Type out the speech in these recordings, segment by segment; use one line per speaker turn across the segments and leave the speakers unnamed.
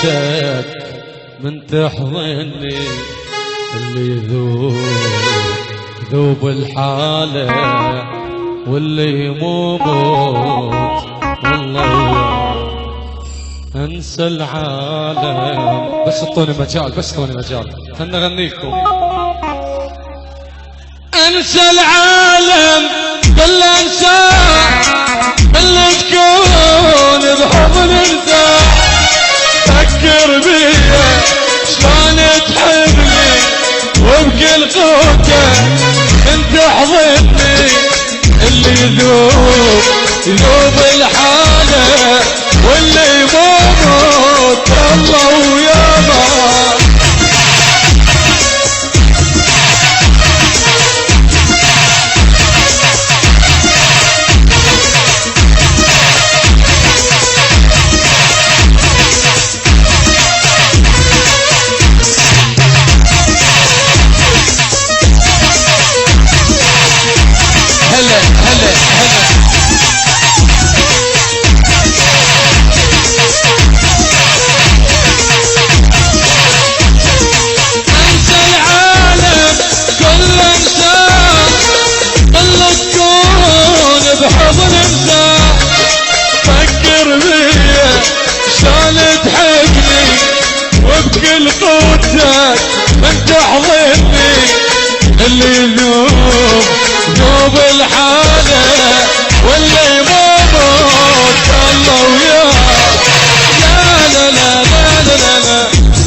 قوتك من تحضني، اللي ذوب الحالة واللي يموت والله انسى العالم. بس اعطوني مجال، بس اعطوني مجال خلنا نغنيكم. انسى العالم كل انسان اللي تكون بحضن انسان، فكر بيا شلون تحبني وبكل قوتك انت تحضني، اللي يذوب الحالة واللي يموت الله ويابا. انت حضني اللي ذوب الحالة واللي يموت الله وياه. لا لا لا لا لا لا.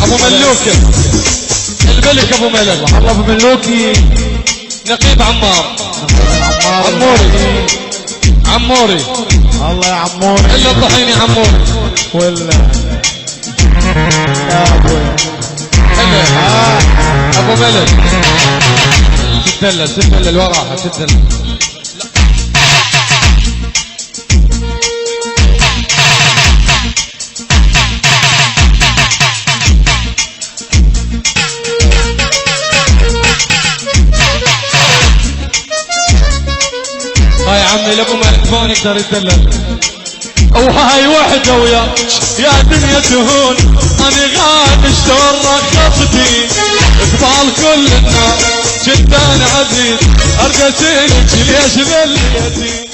ابو ملوكي الملك، ابو ملك والله ابو ملوكي نقيب عمار، عموري
الله يا عموري
الا الطحيني عموري
ولا يا ابوي
ابو ملك. تدلل وراها تدلل. هاي عمي لابو ملك ما يقدر يدلل، وهاي وحده ويا يا دنيا تهون. انا غاد شلون رخصتي قبال كل الناس، جدا عزيز ارقصينك ليش ذليتي.